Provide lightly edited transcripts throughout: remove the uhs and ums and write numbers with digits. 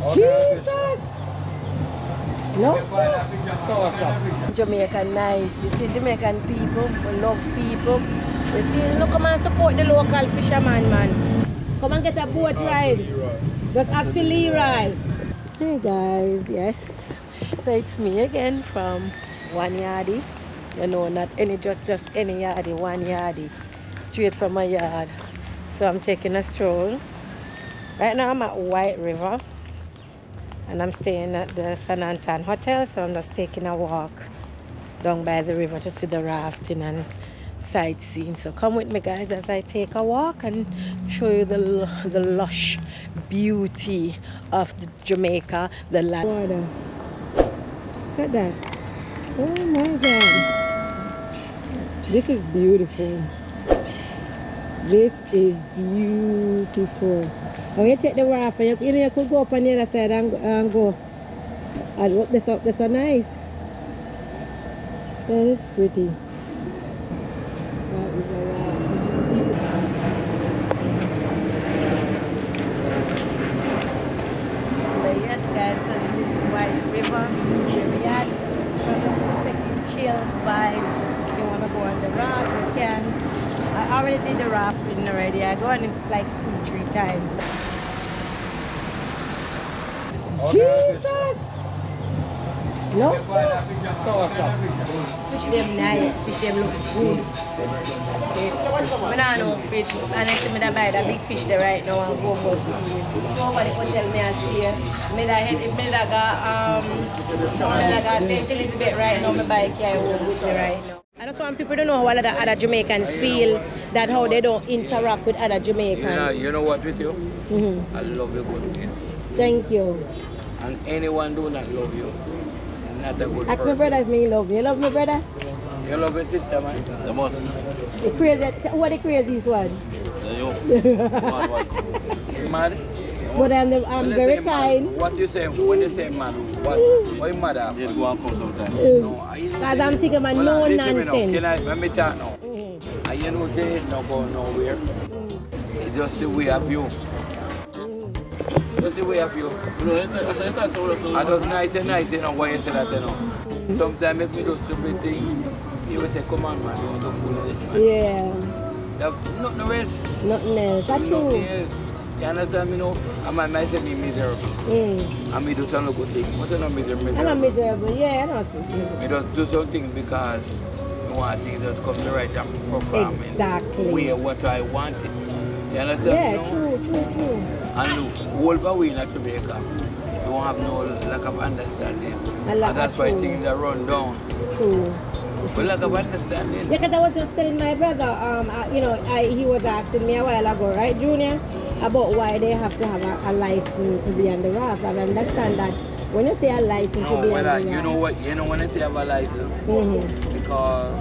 Jesus! No, sir. Jamaica nice. You see Jamaican people, we love people. You see, look, come and support the local fisherman, man. Come and get a boat ride. Just ask Leroy. Hey guys, yes. So it's me again from Oneyardie. You know, not any just any yardie, Oneyardie. Straight from my yard. So I'm taking a stroll. Right now I'm at White River. And I'm staying at the St.Ann hotel, so I'm just taking a walk down by the river to see the rafting and sightseeing. So come with me, guys, as I take a walk and show you the lush beauty of the Jamaica, the land. Water. Look at that. Oh my God. This is beautiful. This is beautiful. When you take the raft, you could go up on the other side and go. And look, that's so nice. That is pretty. Yes, guys, so this is White River, where we at. Taking chill vibes. If you want to go on the raft, you can. I already did the rafting already. I go on it like 2-3 times. Jesus! No, sir. Fish them nice. Fish them look good. I don't know fish. And I see me that buy that big fish there right now and go bust it. Nobody can tell me I see it. Me that got St. Elizabeth right now. Me buy it here home with me right now. I just want people to know how other Jamaicans feel, that how they don't interact with other Jamaicans. You know what with you? I love you good again. Thank you. And anyone do not love you, not a good Ask person. my brother if me love you. You love me, brother? You love your sister, man? The most. The crazy, what the craziest one? You mad? But I'm very kind. What you say? When you say mad, what you mad at? Just go and come sometime. No, because I'm thinking about no nonsense. Let me talk now. And you know there is no going nowhere. It's just the way of you. Just the way of you. I don't nice, you know why you say that, you know. Sometimes if you do stupid things, you will say, come on, man, you want to fool this, man. Yeah. Nothing else. Nothing else. That's true. Nothing else. You understand me now? I might say me miserable. And me do some good things. But I'm not miserable. I'm not miserable, yeah, I know. Me just do some things because I want things just come to right and perform. Exactly. Where what I wanted. You understand yeah, me now? True. And look, all we in Jamaica, you don't have no lack of understanding. And that's why things are run down. True. But lack of understanding. Yeah, because I was just telling my brother, he was asking me a while ago, right, Junior, about why they have to have a license to be on the raft. I understand that when you say a license to be on the raft. You know when I say I have a license, because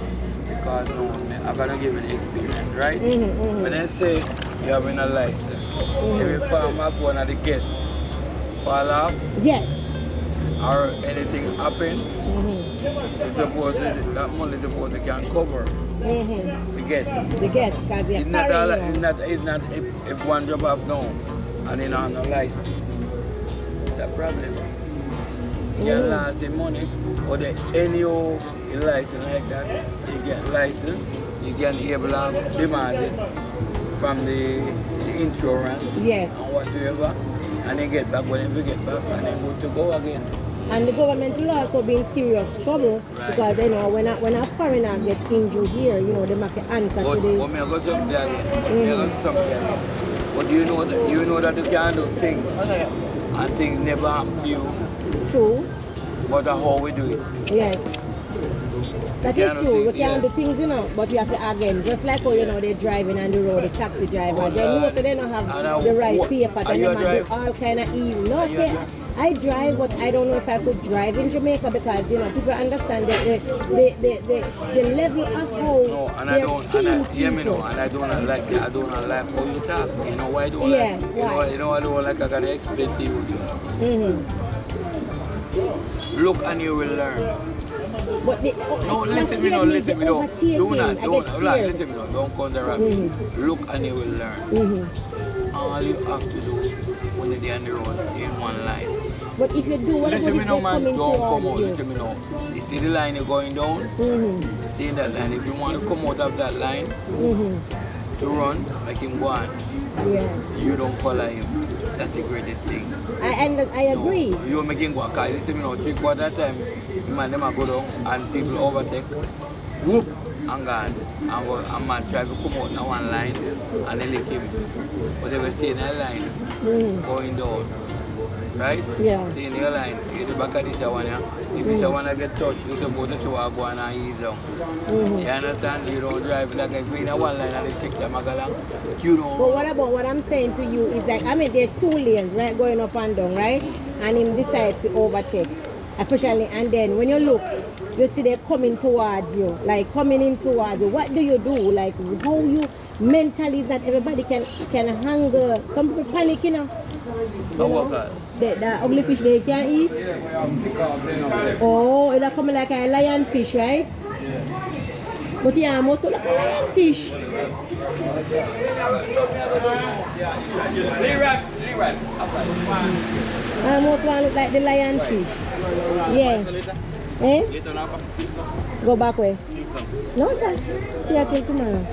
no, I'm going to give you the experience, right? When I say you're having a license, every time I go on the guest fall off, yes, or anything happen, it's supposed that money supposed to can cover the guest. The guest, because it's not if one job up now and you don't have no license. That's a problem. You get lost in money, or the any license like that, you get license, you can able to demand it from the insurance, yes, and whatever, and then get back when you get back and then good to go again. And the government will also be in serious trouble, right, because you know when a foreigner get injured here, you know they have to answer to the. But me go something again. But you know that you can do things and things never happen to you. True. But how we do it. Yes. That is true. We can do things, you know, but we have to again, just like how, you know, they're driving on the road, the taxi driver. They know so they don't have the right paper, and they do all kind of evil. No, I drive, but I don't know if I could drive in Jamaica because, you know, people understand the level of how they're killing people. And I don't like it. I don't like how you talk. You know why I don't like it? You know I don't like I can explain to you. Look and you will learn. But no, listen me now, listen me now. Don't come the rabbit. Look and you will learn. all you have to do when you're on the road in one line. But if you do, what about Listen if me they're no man, coming don't come towards out. you? Listen me no. You see the line you're going down? See that line. If you want to come out of that line to run, make him go on. Yeah. You don't follow him. That's the greatest thing. I agree. No, you make him go. Cause you see me now, 3/4 time, man them a go down and people overtake. Whoop! And gone. And man try to come out in one line and they lick him. But they will stay in that line, going down. Right? Yeah. See in your line, you the back of this one, yeah? If this one get touched, you suppose to go on and ease down. You understand? You don't drive like if you're in one line and they take them along. You don't. But what about what I'm saying to you is that, I mean, there's 2 lanes, right, going up and down, right? And him decide to overtake. Especially, and then when you look, you see they're coming towards you, like coming in towards you. What do you do? Like, how you mentally, that everybody can hang, some people panic, you know? The ugly fish they can't eat? Oh, it's coming like a lionfish, right? But yeah, almost look like a lionfish. I almost want to look like the lionfish. Yeah. Eh? Go back way. No, sir. See you till tomorrow.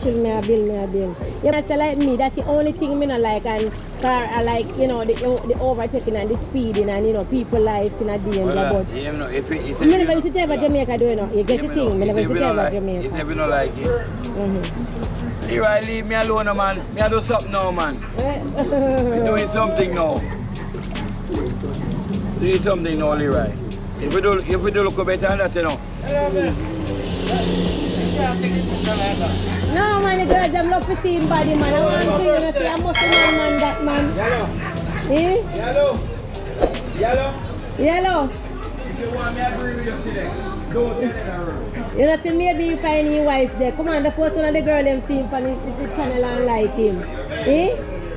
Chill me a bill. Yeah, I say like me, that's the only thing me not like, and car I like, you know, the overtaking and the speeding and, you know, people life in a danger. But yeah, no, if it, I never used to tell about Jamaica, do you know? You get the thing, I never used to tell about Jamaica. If you don't like it. Leroy, leave me alone, man. Me I do something now, man. We're doing something now. Doing something now, Leroy. If we do look better than that, you know. No, man, the girls, them love to see him body, man. I want to see a muscle man, that man. Yellow. Yellow. If you want me to agree with you today, don't tell it. You know, see, maybe you find your wife there. Come on, the first one of the girl them see him on the channel and like him.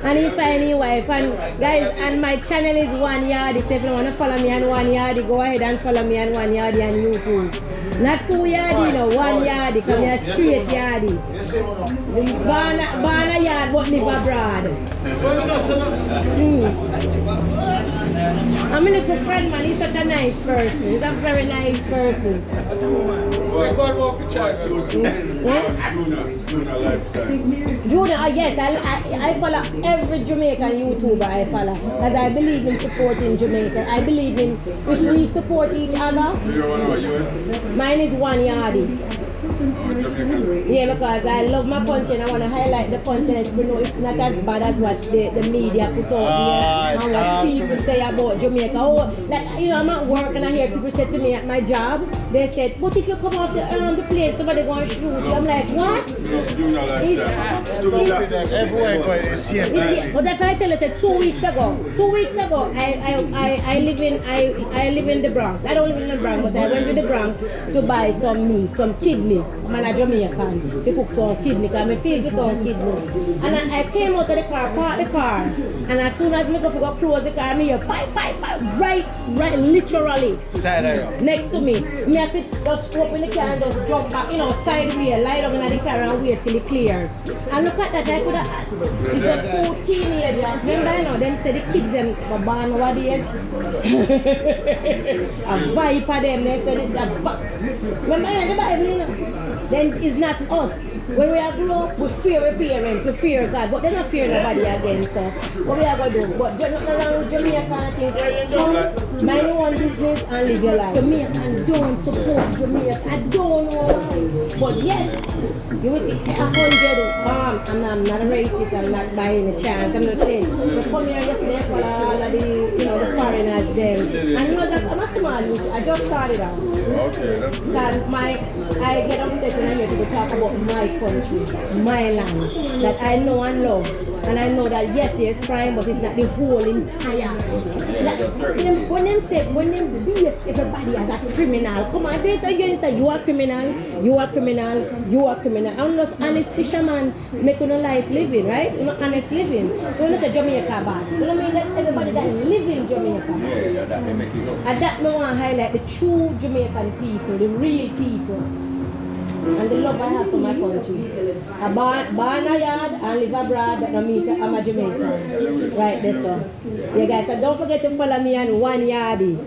And he find his wife. And guys, and my channel is Oneyardie. So if you want to follow me on Oneyardie, go ahead and follow me on Oneyardie on YouTube. Not 2 yardie, no, 1 yardie, because we are straight yardie. Born a yard, but live abroad. I'm a little friend, man. He's such a nice person. He's a very nice person. Junior, yes, I follow every Jamaican YouTuber I follow. Because I believe in supporting Jamaica. I believe in if we support each other. Mine is Oneyardie. Yeah, because I love my country and I want to highlight the country. You know, it's not as bad as what the media put out there and what people say about Jamaica. Oh, like, you know, I'm at work and I hear people say to me at my job, they said, but if you come off the plane, somebody going to shoot you. I'm like, what? Everywhere going is here. But if I tell you, say 2 weeks ago, I live in the Bronx. I don't live in the Bronx, but I went to the Bronx to buy some meat, some kidney. I'm a Jamaican. They cook some kidney, because I feel for some kidney. And I came out of the car, parked the car, and as soon as I go close the car, I hear right, literally next to me. Me have to just open the car and just jump back, you know, sideways, lie down in the car and wait till it clear. And look at that, I could have, it's just 2 teenagers. Remember, you know, them say the kids them were born over there. A viper them, they said it's a viper. Remember, in the Bible, you know, then it's not us. When we are grow up, we fear our parents, we fear God, but they don't fear nobody again, so what we are going to do? But you're not around with Jamaica and things. Come, mind your own business and live your life. Jamaican don't support Jamaica. I don't know why. But yet, you will see 100, I'm not a racist, I'm not by any chance, I'm just saying. We come here yesterday for all of the, you know, the foreigners them. And you know, that's, I'm a small youth, I just started out. Okay, that's good. I get upset when I hear people talk about my country, my land, that I know and love. And I know that yes, there's crime, but it's not the whole entire. When them base everybody as a criminal, come on, they say you are criminal, you are criminal, you are criminal. I'm not honest fisherman, make no life living, right? You're not honest living. So when you say Jamaica bad, you know what I mean? That everybody that live in Jamaica. Yeah, that they make it up. And that I want to highlight the true Jamaican people, the real people. and the love I have for my country. I born a yard and live abroad, but I'm a Jamaican. Right there, so. Yeah, guys, so don't forget to follow me on Oneyardie.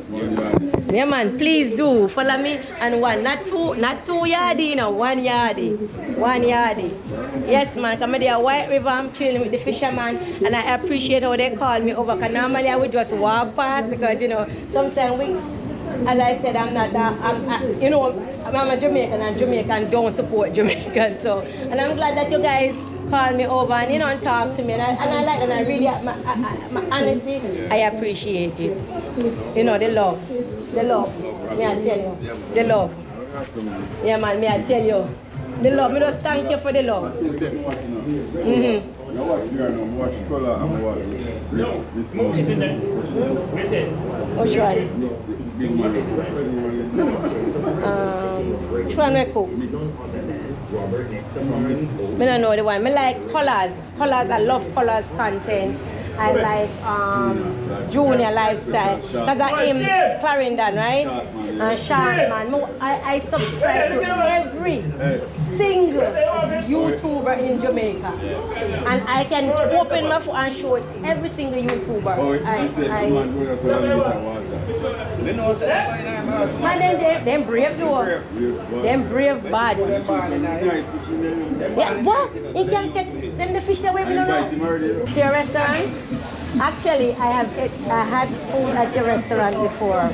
Yeah, man, please do follow me on one, not two yardie, you know, Oneyardie. Oneyardie. Yes, man, come there, White River, I'm chilling with the fisherman, and I appreciate how they call me over. Cause normally I would just walk past because, you know, sometimes we. As I said, I'm not that, you know, I'm a Jamaican and Jamaican don't support Jamaican. So, and I'm glad that you guys call me over and, you know, and talk to me. And I like, and I really, honestly, I appreciate it. You know, the love. Me I tell you. The love. Yeah, man, me I tell you. The love. Me just thank you for the love. Watch color and watch this. Is it there? Where's it? Which one? Big man. Which one we cook? I don't know the one. I like colors. Colors, I love colors content. I like junior lifestyle. Because I am Clarendon, right? And Sharp Man. I subscribe to every single YouTuber in Jamaica. And I can open my phone and show it every single YouTuber. Man, them brave though. Them brave bad. Yeah, what? You can get them the fish away, no? To your restaurant? Actually, I had food at the restaurant before.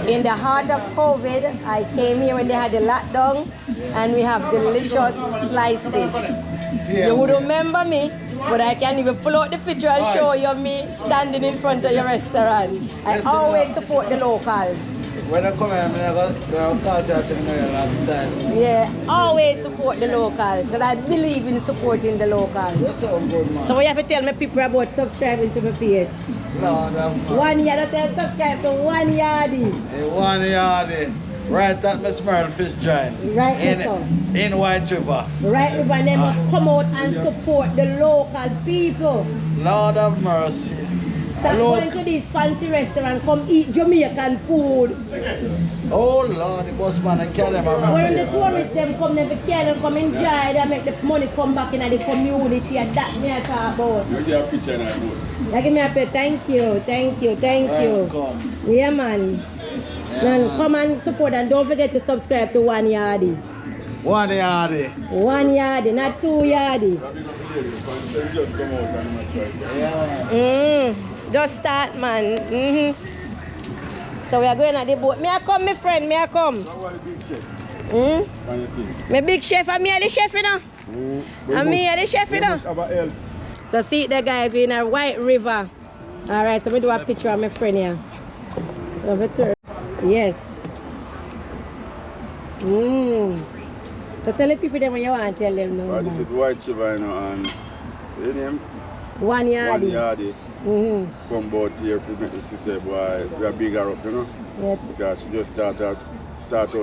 In the heart of COVID, I came here when they had the lockdown, and we have delicious sliced fish. You would remember me, but I can't even pull out the picture and show you me standing in front of your restaurant. I always support the locals. When I come here, I'm call to us in the Yeah, always support the locals, because I believe in supporting the locals. That's all good, man. So what you have to tell my people about subscribing to my page? No, no. 1 year, don't tell subscribe to Oneyardie. Oneyardie. Right at my small fish joint. Right, in White River. Right, River, they must come out and support the local people. Lord of mercy. Stop going to these fancy restaurants, come eat Jamaican food. Oh Lord, the boss man and carry them around. When the tourists them come, they carry them, come enjoy, they make the money come back in the community, and that me I talk about. You get a picture in that boat. Yeah, give me a picture. Thank you. Come. Yeah, man. Man, come and support, and don't forget to subscribe to Oneyardie. Oneyardie, not 2 yardie. Just come out and try. Just start, man. So we are going at the boat. May I come, my friend? May I come? My big chef, and me are the chef, you know? And me are the chef, you know? So see the guys, we're in a White River. Alright, so we do a picture of my friend here. So yes. So tell the people them what you want to tell them now. This is White River, you know, and your name? Oneyardie. Come about here to make the sister boy, we are bigger up, you know? Yeah. Because she just start out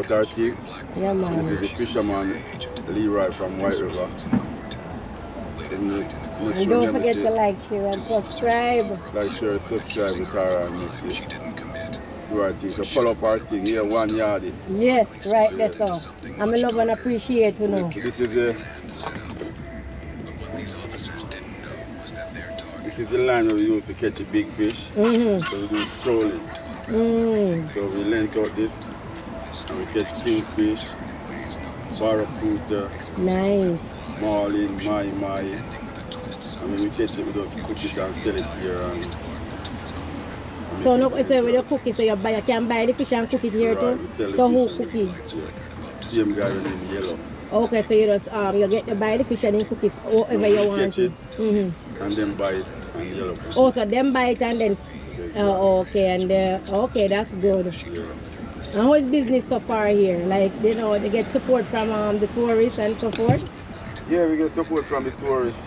her thing. Yeah, man. This is the fisherman, Leroy from White River. And don't forget to like, share, and subscribe. Like, share, subscribe with her and make sure do our thing. So follow up our thing here, Oneyardie. Yes, right, that's all. I'm a love and appreciate, you know. This is the line we use to catch a big fish. So we do strolling. So we length out this and we catch kingfish, barracuda, nice, marlin, mai. And when we catch it, we just cook it and sell it here. So no, so when you cook it, so you can buy the fish and cook it here too? So who cook it? Same guy in yellow. Okay, so you just you get to buy the fish and then cook it however you want catch it, and then buy it and yellow fish. Oh, so then buy it and then okay, and okay, that's good. Yeah. And how is business so far here? Like, you know, they get support from the tourists and so forth? Yeah, we get support from the tourists.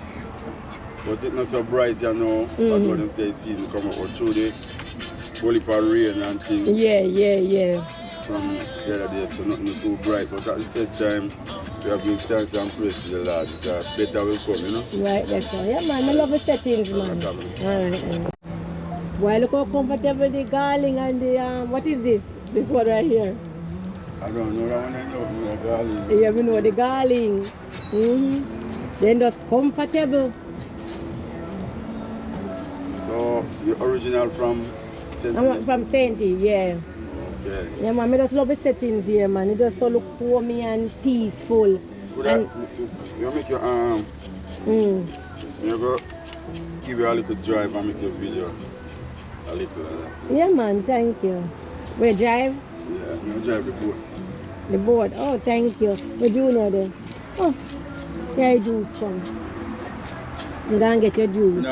But it's not so bright, you know. That's what them say season come up through the bully rain and things. Yeah. From the other day, so nothing too bright. But at the same time, we have been thanks and praise to the Lord because better will come, you know. Right, that's all. Yeah, man, I love the settings, man. Alright. Why look how comfortable the garling and the what is this? This one right here. I don't know that one. I know the garlic. Yeah, we know the garling. Then just comfortable. So you're original from St. I'm from St.Ann, yeah. Okay. Yeah, man, I just love the settings here, man. It just so look homey and peaceful. And You make your you go give you a little drive and make your video a little like that. yeah, man, thank you. We drive? Yeah, you drive the boat. The board. Oh, thank you. What Junior there? Oh, yeah, juice come. I'm gonna get your juice.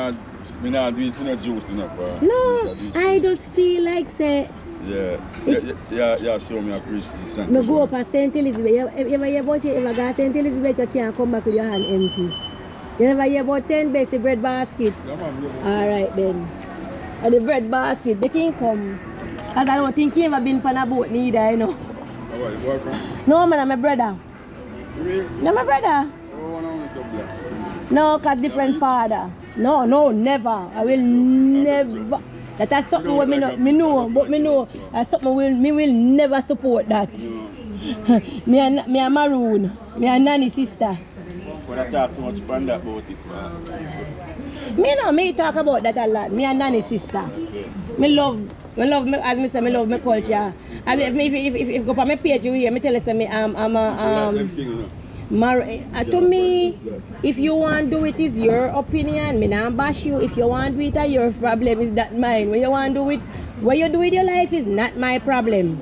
Me not do it for no juice enough. No, I just feel like say. Yeah, show me appreciation. Me go up at St. Elizabeth. You ever hear about say, if I go to St. Elizabeth, you can't come back with your hand empty. You never hear about St. Bessie bread basket? Yeah, man, Alright then. Or the bread basket, they can come. Because I don't think he ever been on a boat neither, you know. Where you boyfriend? No, man, I'm my brother. Really? No, my brother. Oh, no, it's up there. No, because different father. No, never. I will never. That is something what me know, but me know that's something me will never support that. me a maroon. Me a nanny sister. But I talk too much about that about it. Me talk about that a lot. Me a nanny sister. Okay. Me love me, as me say, me love my culture. And if go on my page here, me tell you say me I'm to me, if you want to do it is your opinion. Me not bash you. If you want to do it, your problem is that mine. When you want to do it, what you do with your life is not my problem.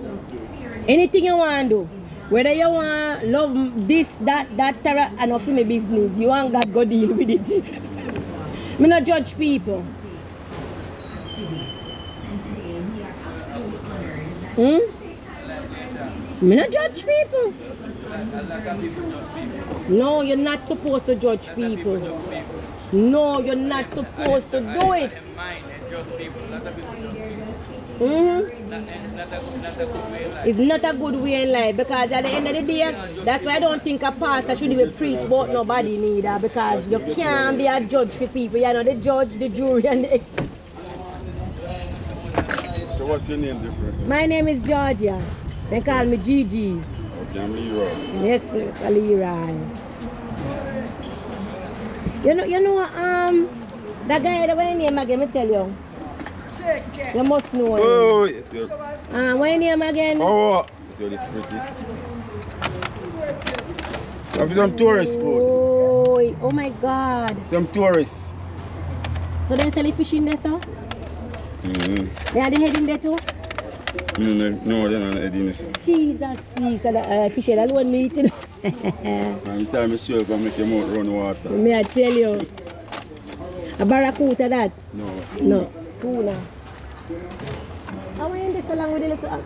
Anything you want to do, whether you want love this, that, terror, and of my business, you want God go deal with it. Me not judge people. Me not judge people. No, you're not supposed to judge people. No, you're not supposed to do it. It's not a good way in life because at the end of the day, that's why I don't think a pastor should even preach about nobody neither because you can't be a judge for people. You know, the judge, the jury, and the expert. So what's your name different? My name is Georgia. They call me Gigi. Okay, I'm Leroy. Yes, Mr. Leroy. You know, that guy that went name again, me tell you. You must know him. Oh, yes, sir. What name again? Oh, so this pretty. Have some tourists, boy. Oh my God. Some tourists. So they sell fish in there, sir? They are the head in there too? No, they're not heading this. Jesus, please, fish head alone me eating. I'm sorry, I'm sure I'm make your mouth run water. May I tell you? A barracuda that? No. Tuna. How are you in this along with the little...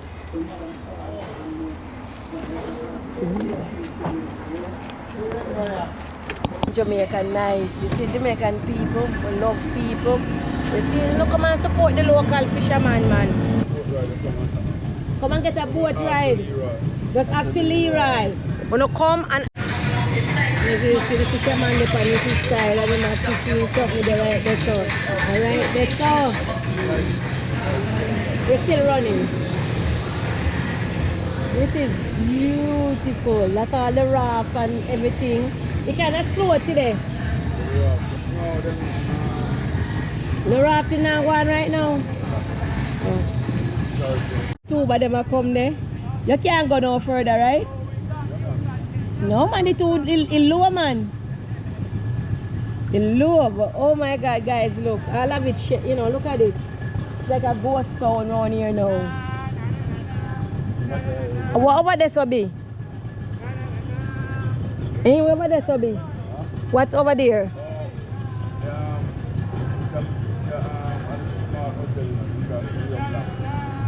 Jamaican nice. You see Jamaican people, we love people. You see, look come and support the local fisherman, man. Come and get a boat ride. Just ask Leroy. When you come and... You see the fisherman, the panity style, and the fishing stuff with the right there, so. Alright, let's go. We're still running. This is beautiful. That's all the raft and everything. You cannot float today. The rafting now going right now. Oh. Two of them are come there. You can't go no further, right? No man, it too in low, man. In low, but oh my God, guys, look. All of it, you know, look at it. It's like a ghost town around here now. What over there, Sobi? Anywhere over there, Sobi? What's over there?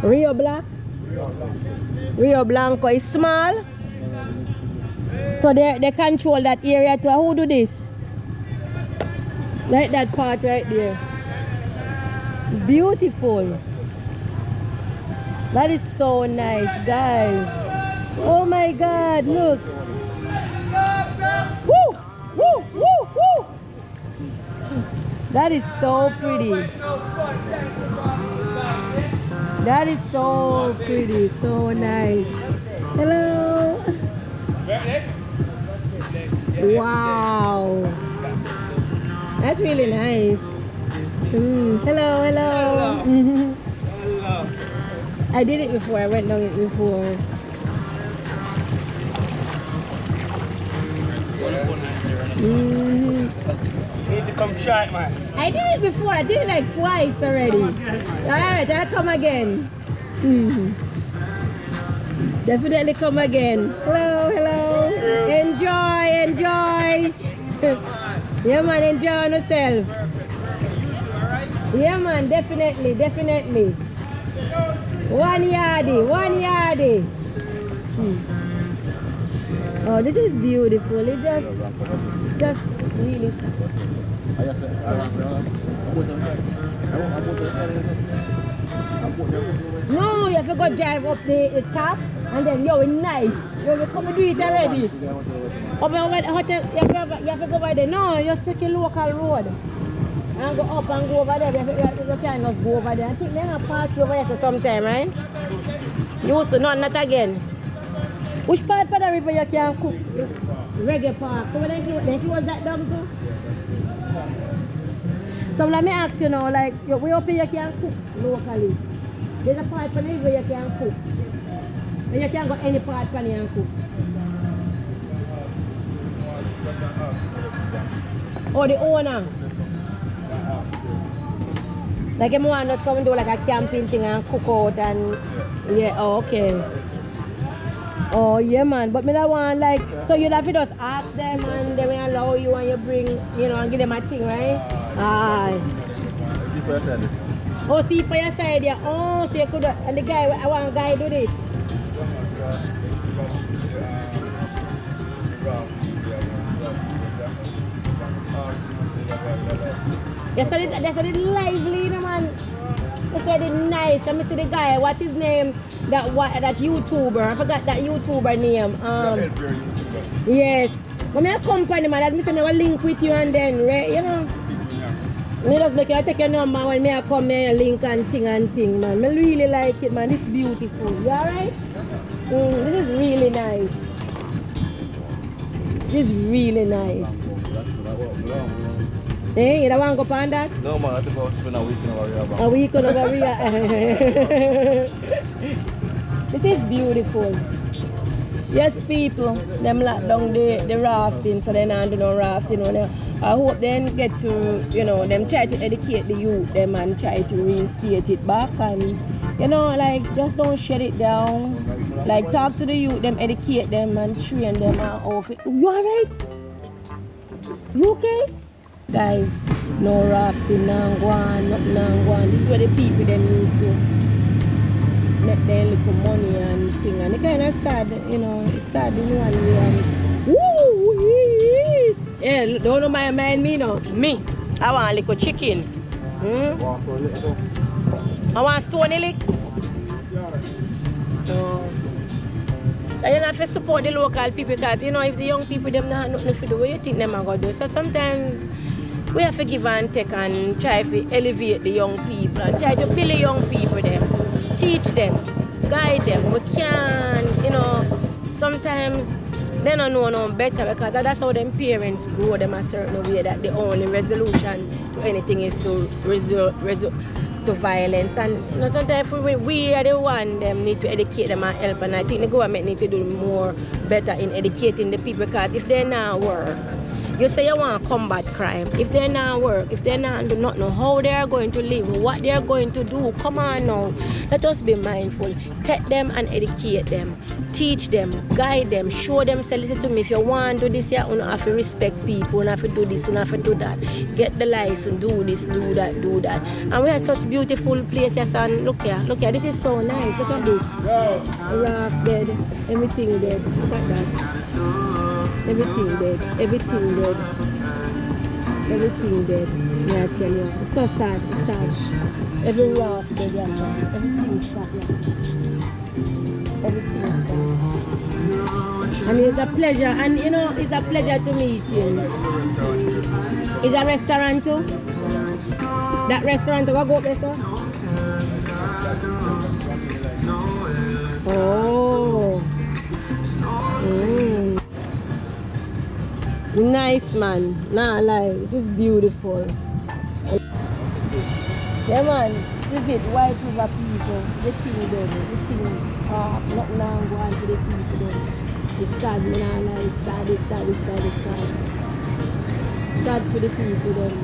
Rio Black? Rio Blanco is small. So they control that area too. Who do this? Like that part right there. Beautiful. That is so nice, guys. Oh my God, look. Woo! Woo! Woo! Woo! That is so pretty. That is so pretty, so nice. Hello. Wow. That's really nice. Hello, hello. Hello. I did it before. I went down it before. Need to come try it, man. I did it before. I did it like twice already. Alright, I'll come again. Definitely come again. Hello, hello. Enjoy, enjoy. Yeah, man, enjoy yourself. Yeah, man, definitely, definitely. Oneyardie. Oh, this is beautiful. It just really. No, you have to go drive up the top and then you're nice. You have to come and do it already. Over the hotel, you have to go by there. No, you just take a local road. And go up and go over there. You cannot go over there. I think they're going to pass you over here for some time, right? You used to, no, not again. Which part of the river you can cook? Reggae Park. So then close that down too? So let me ask you now, like, where up here you can cook locally? There's a part from the river you can cook. And you can't go any part from here and cook. Oh, the owner? Like if want to come and do like a camping thing and cook out and yeah, oh, okay. Oh yeah, man, but me don't want like, so you'd have to just ask them and they will allow you and you bring, you know, and give them a thing, right? Aye. Oh, see for your side, yeah. Oh, so you could, and the guy, I want a guy do this. That's a lively, man. Look at it nice. Let me see the guy. What's his name? That YouTuber. I forgot that YouTuber name. Yes. When I company, man, that I will link with you and then, right? You know. Me just make you take your number when I come here, link and thing, man. I really like it, man. It's beautiful. You alright? This is really nice. This is really nice. Hey, you don't want to go on that? No, man, I think I'll spend a week in Ovaria. A week in Ovaria. This is beautiful. Yes, people, them lock down the rafting, so they don't do no rafting. I hope they get to, you know, them try to educate the youth, them and try to reinstate it back and, you know, like, just don't shut it down. Like, talk to the youth, them educate them and train them off it. You alright? You okay? Guys, no rafting, no go on, nothing no go on. This is where the people them used to make their little money and thing. And it's kind of sad, you know, it's sad in one way. And woo! Yeah, don't mind me, no. Me, I want a little chicken. I want stony lick. So you have to support the local people because, you know, if the young people them not nothing to do, what you think them are going to do? So sometimes we have to give and take and try to elevate the young people and try to build the young people them, teach them, guide them. We can, you know, sometimes they don't know no better because that's how them parents grow them a certain way that the only resolution to anything is to resort to violence. And you know, sometimes we are the one them need to educate them and help, and I think the government need to do more better in educating the people because if they not work, you say you want to combat crime. If they not work, if they not do not know how they are going to live, what they are going to do, come on now. Let us be mindful. Take them and educate them. Teach them, guide them, show them, say, listen to me, if you want to do this, you don't have to respect people, you don't have to do this, you don't have to do that. Get the license, do this, do that, do that. And we have such beautiful places and look here, this is so nice. Look at this. Raft dead, everything dead. Look at that. Everything dead, everything dead. Everything dead. Yeah, I tell you. It's so sad, it's sad. Every raft dead, yeah. Everything's sad, yeah. Everything's sad. And it's a pleasure, and you know, it's a pleasure to meet you. Is a restaurant too? That restaurant, go up there, sir? Oh. Mm. Nice, man. Nah, lie. This is beautiful. Yeah, man. This is it. White river people. The thing done. The thing. Nothing now go on to the people done. It's sad, man. Nah, lie. It's sad. It's sad. It's sad. It's sad. Sad for the people done.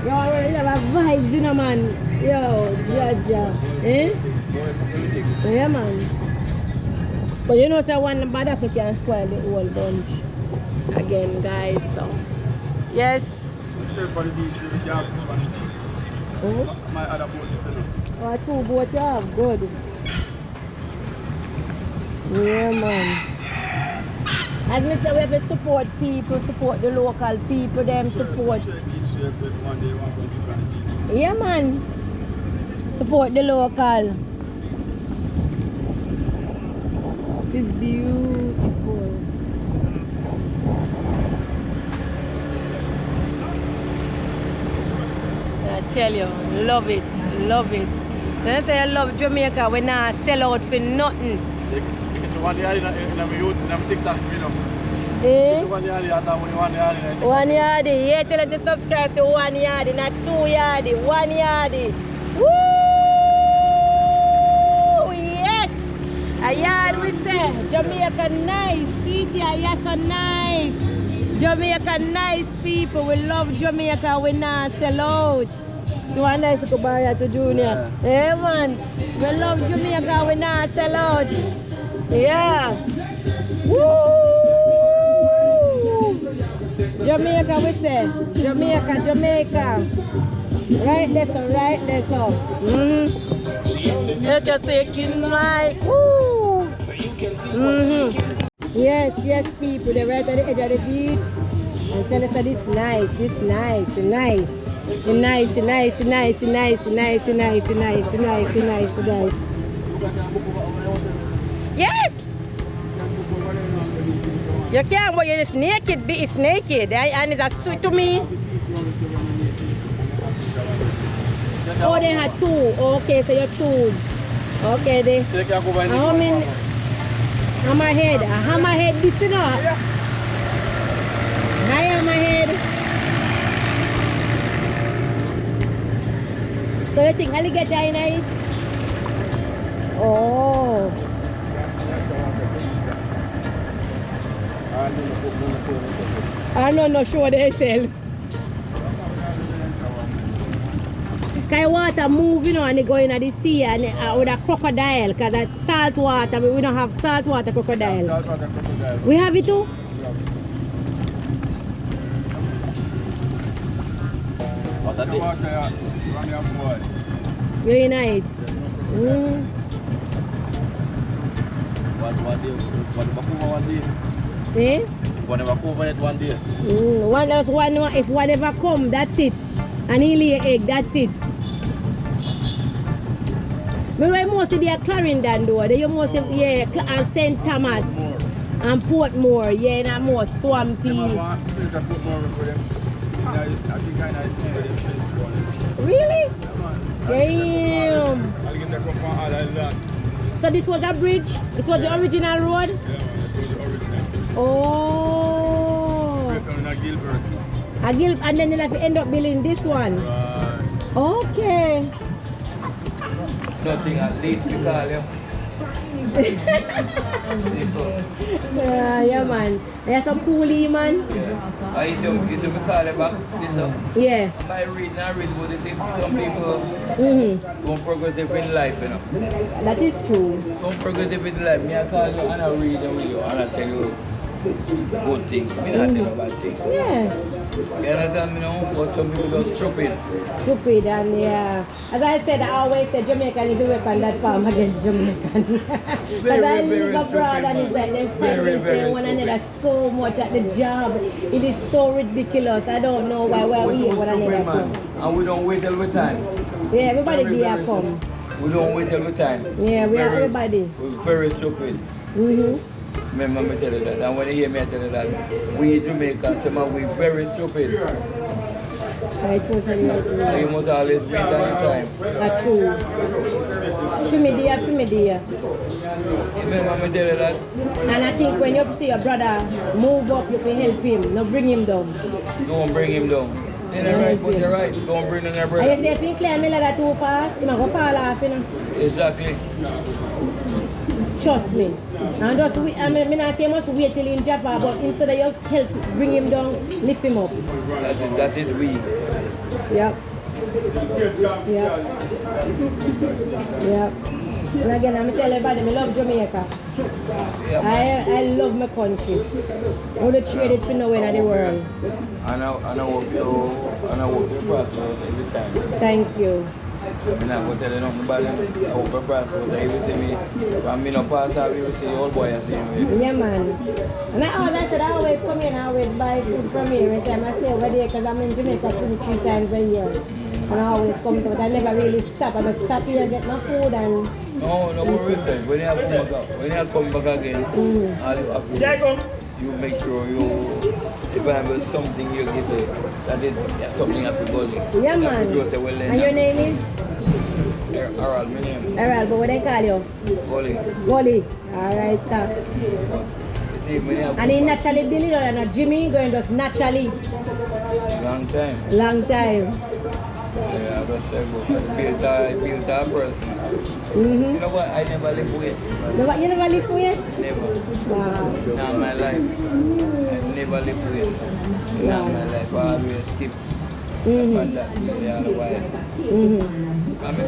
Yo, already have a vibes, you know, man. Yo, yeah. Eh? Yeah, man. But you know, so one bad apple can spoil the whole bunch. Again, guys, so. Yes. Oh? My other boat is enough. Oh, 2 boats you have. Good. Yeah, man. As I said, we have to support people, support the local people, them support. Yeah, man. Support the local. This is beautiful. I tell you, love it, love it. When I say I love Jamaica, we not sell out for nothing. Eh? Oneyardie, yeah, tell them to subscribe to Oneyardie, not 2Yardie, Oneyardie. Woo! Yes! A yard we say, Jamaica nice, easy, yes, so nice. Jamaica nice people, we love Jamaica, we not sell out. So one nice to buy to Junior. Yeah, man, we love Jamaica, we not sell out. Yeah. Woo! Jamaica we say. Jamaica, Jamaica. Right there, so right there, so. You can take it like, woo! Yes, yes, people, they're right at the edge of the beach. And tell us that it's nice, it's nice, it's nice. It's nice, it's nice, it's nice, it's nice, it's nice, it's nice, it's nice, it's nice, it's nice, it's nice. Yes! You can't, but it's naked, it's naked, and it's a sweet to me. Oh, they had 2. Okay, so you choose. Okay, they. How many? Hammerhead. A hammerhead, this you know. Hi, hammerhead. So you think alligator in it? Oh. I don't know, show themselves. Because water move, you know, and they go into the sea and with a crocodile, because that salt water, we don't have salt water crocodile. Salt water crocodile. We have it too? You're in it? Eh? One day. If one ever come, that's it. And he lay egg, that's it. But when mostly they are Clarendon though, they mostly, yeah, and St. Thomas and Portmore, yeah, and more swampy. Really? Damn. So this was a bridge? This was the original road? Yeah, this was the original. Oh. And then they have to end up building this one. Right. Okay. Nothing at least we call you. Yeah, man. There's some coolie, man. Yeah. I used to call it back this up. Yeah. I read but they say some people don't progressive in life, you know. That is true. Don't progressive in life. Me I call you and I read with you and I tell you good things. Me not tell you bad things. Yeah. You understand me now? But some people just stupid. Stupid, and yeah. As I said, I always say Jamaican is a weapon that comes against Jamaican. As I live abroad and it's like they fight against one another so much at the job. It is so ridiculous. I don't know why we hate one another so. And we don't wait till we time. Yeah, everybody there come. We don't wait till we time. Yeah, we are everybody. We're very stupid. Remember me tell you that, and when you hear me I tell you that, we Jamaicans, some of we very stupid. I totally agree. And you must always breathe on your time. That's true. Fimidia. Remember me tell you that? And I think when you see your brother move up, you can help him, not bring him down. Don't bring him down. You're right, but you're right. Don't bring him there, brother. And you say if you clear me like that too fast, he might go fall off, you know. Exactly. Trust me. And just I not say you must wait till he drop off, but instead of you help bring him down, lift him up. That is we. Yep. And again, I'm telling everybody, I love Jamaica. I love my country. I would trade it for nowhere in the world. And I work your process every time. Thank you. I'm not going to tell you nothing about it. I work your process. If you see me, when me not pass out, you will see old boy and see me. Yeah, man. And I always come in, I always buy food from here every time I stay over there because I'm in Jamaica 2-3 times a year. And I always come to it. I never really stop. I just stop here, get my food and... No worries. When you come back again, all you have to do, you make sure if I have something you give it, that is something has to go in. Yeah, man. And your name is? Harold, my name. Harold, but what they call you? Gully. Alright, sir. And he naturally built it or not Jimmy going just naturally? Long time. Yeah, I just built a person. You know what? I never live with. You never live with? Never. Wow. Not in my life. I never live with. Not in my life. I always skip. I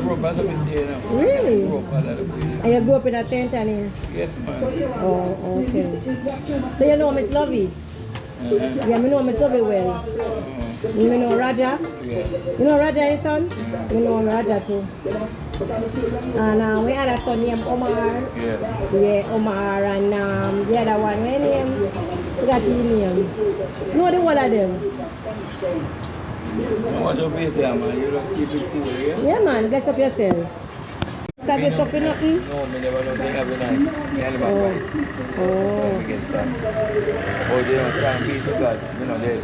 grew up as a mistake. Really? I grew up as a mistake. And you grew up in a St.Ann? Yes, man. Oh, okay. So you know Miss Lovey? Yeah, I know Miss Lovey well. You know Raja? Yeah. You know Raja, his son? You know Raja too. And we had a son named Omar. Yeah, Omar. And the other one, what name? Forgot his name. Know the whole of them? What's your face here, man? You just keep it cool, yeah? Yeah, man. Bless up yourself. Have you suffered nothing? No, I never know thing every night. I never fight. Oh. We get stuck. Oh, they don't try and beat the God. You know, they...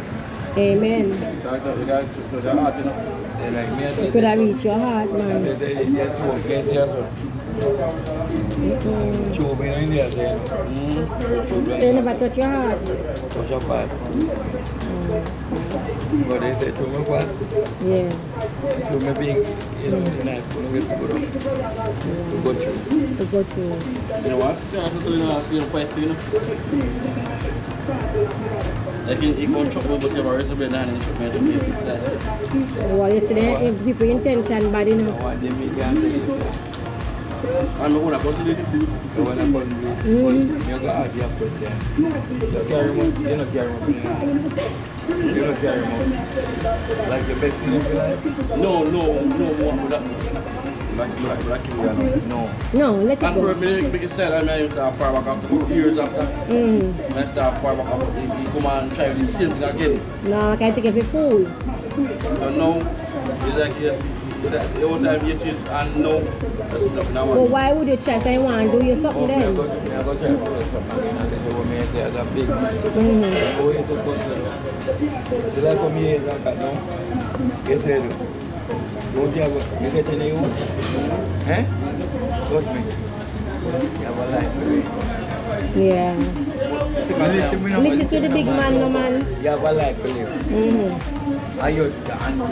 Amen. So I thought we got to the heart, you know. They like me and You could have reached your heart, man. They smoke, get here, so. Chew me in there, then. So you never touch your heart? Touch your part. But they say chew my part. Yeah. Chew my big, you know, knife. You know, get to go down. To go through. To go through. You know what? I'm fight, you know. Like he can't chop over the rest of the land and chop me to make it slice. Well, yesterday, people intention bad enough. I want them to get it. I'm going to go to the food. You want to go to the you go out, you have to you don't carry money. You don't carry money. You don't carry money. Like the best thing of your life? No, more with that. No, let it And go. for me, make style, I used to have far back after 2 years after. I start far back after. He come and try the same thing again. No, I can't take it for fool. So now, it's like, yes, the whole time you change, and no, that's enough now. But why would you try to want to do you something then? I go try to do something again and they will make it as a big man. Go into control. So like for me, it's like that now. Yes, I do. Don't you get any you? Eh? Got me. You have a life to live. Yeah. Listen to the big man, no man. You have a life to live. And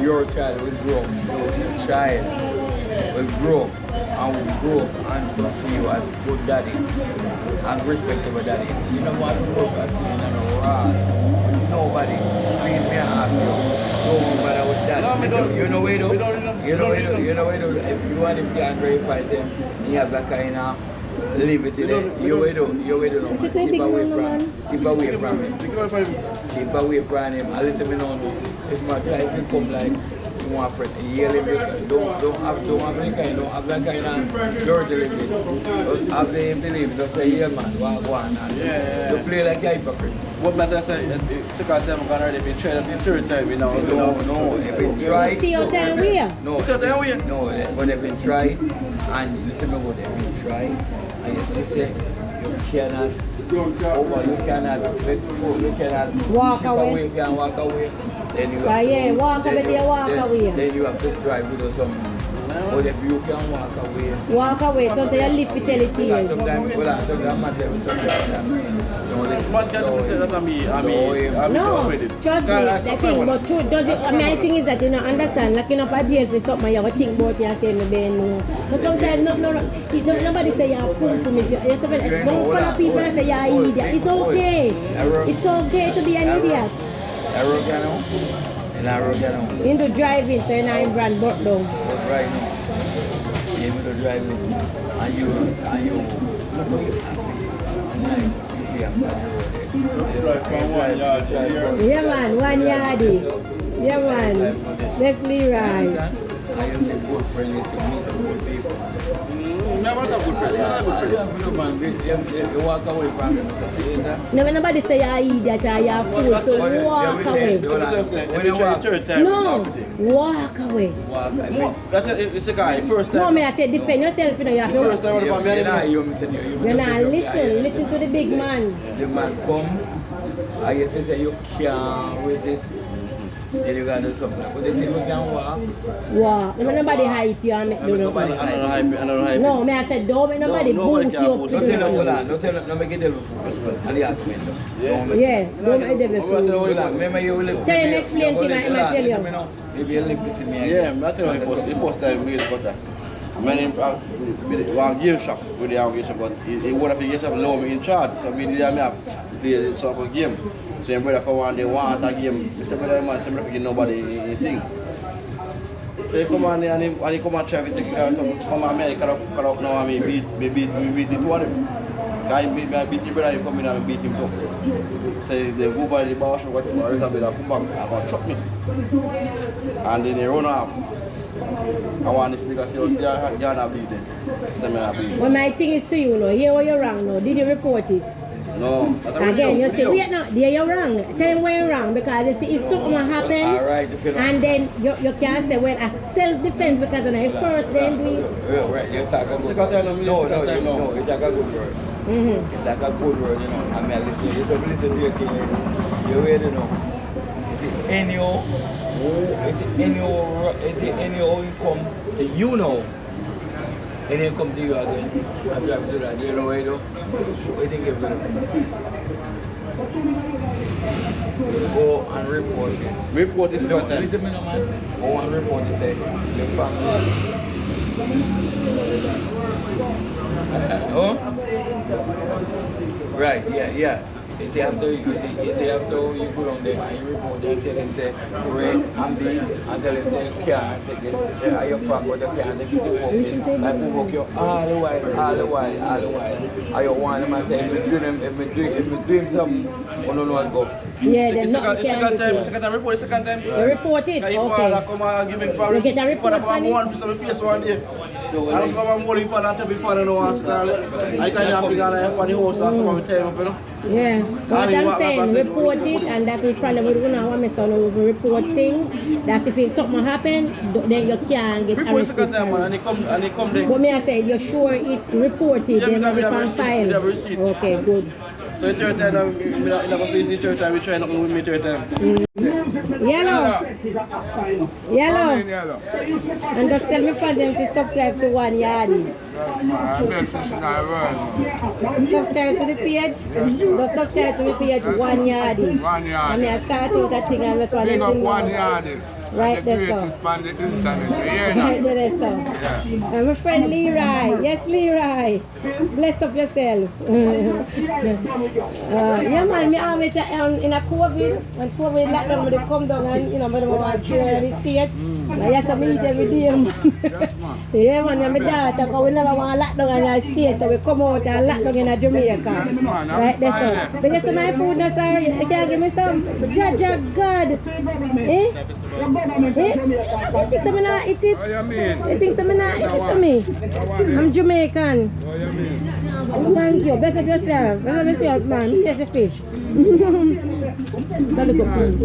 your child will grow. Your child will grow and to see you as good daddy and respectable daddy. You know what to look at you in a rod. Nobody, please me ask you. Don't bother with that. You know where though? You know where if you want to can't verify them, you have that kind of liberty there. You wait though. Keep away from him. Keep away from him. A little bit on. If my child will come like you want to don't have that kind of dirty living. Just have the belief. Just say, yeah man, go on. You play like a hypocrite. What matter is that second time I'm going to be tried the third time, you know. No, if it try. See your time where? No, but if it try, and listen to what if it try, and you say you cannot walk away. Walk away. You can walk away. Then you Ah, yeah, walk away, they walk away. Then you have to drive with some. Or if you can walk away. Walk away, sometimes you live to tell it to you. Sometimes No, trust me, the thing, but true, does it, I mean, I think is that you know, understand, like, you know, for jail for something, you have to think about it and say, no, no. But sometimes, nobody say you're pum pum, don't follow people and say you're an idiot. It's okay. It's okay to be an idiot. Into driving, so you're not in brand brought down. Right now. You're into driving, and you Yeah man, Oneyardie. Yeah man, let's Leroy. I used to go friendly to meet the good people. Never have good friends. You walk away from them. No, nobody say you're an idiot or you're a fool, so walk away. No, walk away. That's it, it's a guy, first time. No, me I say defend yourself, you know, you have to. First time, You're not listen to the big man. The man come, I used to say you can't with this. Then you gotta do something. But they say you can walk. Walk. No, nobody hype you and make do Nobody hype. No, me I said don't make nobody boost you up to Don't do tell them, nothing. don't tell them, don't make it devil first. And the argument. Yeah, don't make devil fool. Remember you will Tell him explain to him, I tell you. Maybe you'll live to me. Yeah, I tell you, the first time we got that. My name was game shop with the game shop, but he wanted to get some low me in charge, so we didn't have to play some of a game. So my brother come on, they want a game. I said, brother, man, I'm not giving nobody anything. So he come on there and he come and try to take some come on, man, cut up now and we beat the two of them. I beat the brother, he come in and beat him too. So they go by the bar, what the bar is, and they come back and chop me. And then they run off. I want this nigga to see I can't beat them. Well, my thing is to you, no, here where you're wrong, no. Did you report it? No. Again, you say, wait, no, there you're wrong. Tell him where you're wrong, because you see, if something happen, and then you can't say, well, a self-defense, because when I first then do it. Right, you talk a good word. No, you talk a good word. You talk a good word, you know. I mean, listen, you don't listen to your king, you already know. It's anyhow you come to you know. And then come to you again. I'm driving to that. You know what you do? What do you think you're going to do? Go and report it. Report is No, better. listen to me, no man. Go and report it. Say, your family. Oh? Right, yeah. If you have to, you put on there and you report them, tell them, say, wait, I'm this, and tell them, say, you can't take this, are you from, but you can't take it to focus. I provoke you all the while. I don't want them to say, if we do something, I don't know what to go. Yeah, then nothing can do. Second time report, second time. You report it? Okay. You get a report on it? One face one day. I was going for that before I know what's called. I can't have to go on the house or some of the time, you know. Yeah, but I'm saying report it, and that's what probably would want to my son will report things. That if something happen, then you can't get report second time, man, and he come there. But me I say, you're sure it's reported, Yeah, then you can file. have receipt. Okay, good. So the third time, I never say the third time, we try nothing with me third time. Yellow. And just tell me for them to subscribe to Oneyardie. Subscribe to the page. Just subscribe to the page Oneyardie. I mean, I start out that thing and just want to think right there, sir. Right there, sir. I'm a friend Leroy. Yes, Leroy. Bless up yourself. Yeah, man, me always in a COVID, when COVID lockdown, they come down and, you know, I want to stay in the state. I have to meet every day. Yeah, man, when my daughter, because we never want to lock down in the state, so we come out and lock down in Jamaica. Right there, sir. Because of my food, that's sorry. You can't give me some. Judge God. Eh? You think I'm not eat it? You think I'm not eat it to me? I'm Jamaican. Thank you. Bless up yourself. Bless up yourself, man. Taste the fish. So look up, please.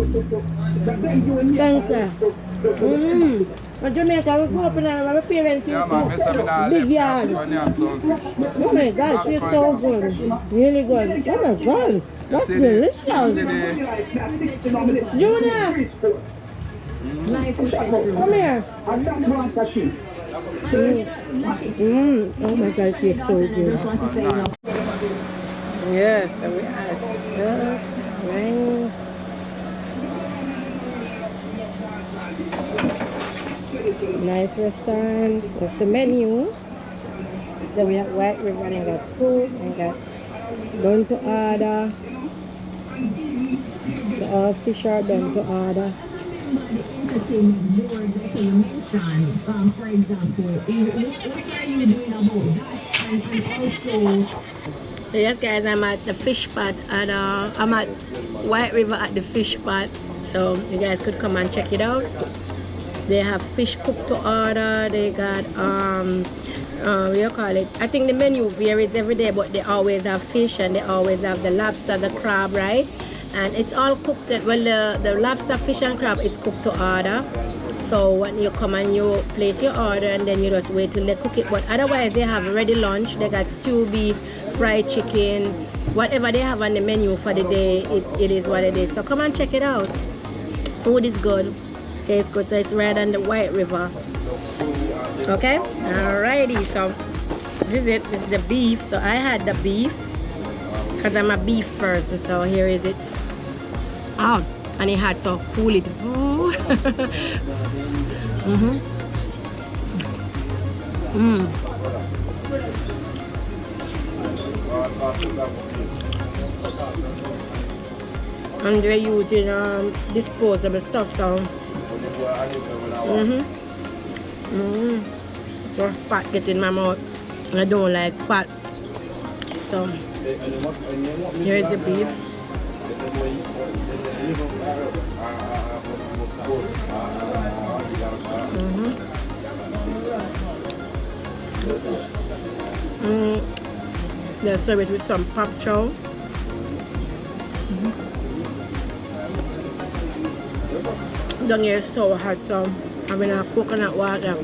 Thank you. In Jamaica, we grew up in my parents used Yeah, man, to big yard. Oh my God, it tastes so good. Really good. Oh my God, that's delicious. Junior, come here. Oh my God, it tastes so good. Yes, and we had rain. Nice restaurant. That's the menu. Then we have White River and got soup and got done to order. The all fish are done to order. For example, what are you doing about that? And also... Yes guys, I'm at the fish pot and I'm at White River at the fish pot. So you guys could come and check it out. They have fish cooked to order. They got what do you call it? I think the menu varies every day, but they always have fish and they always have the lobster, the crab, right? And it's all cooked. Well, the lobster, fish, and crab is cooked to order. So when you come and you place your order, and then you just wait till they cook it. But otherwise, they have ready lunch. They got stew beef, fried chicken, whatever they have on the menu for the day. It is what it is. So come and check it out. Food is good. Tastes good. So it's right on the White River. Okay. Alrighty. So this is it. This is the beef. So I had the beef because I'm a beef person. So here is it. Oh, and it had so cool it. Oh. And they're using disposable stuff, so so fat get in my mouth. I don't like fat. So here's the beef. They serve it with some pop chow. Down here is so hot, so I'm in a coconut water.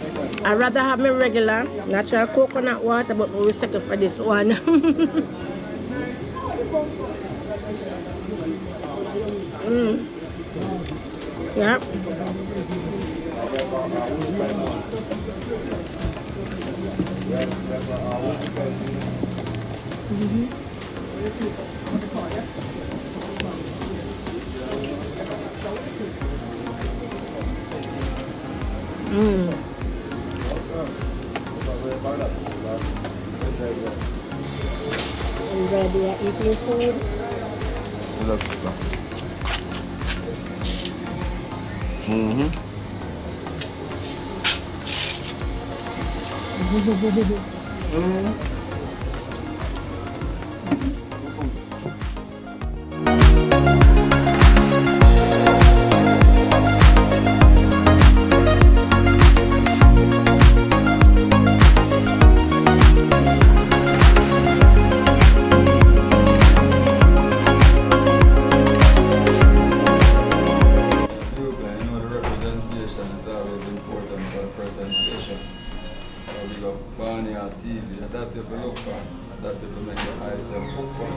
I'd rather have my regular natural coconut water, but we'll settle for this one. Yep. Everybody are eating food. TV, that if you look for, that if you make your eyes them open.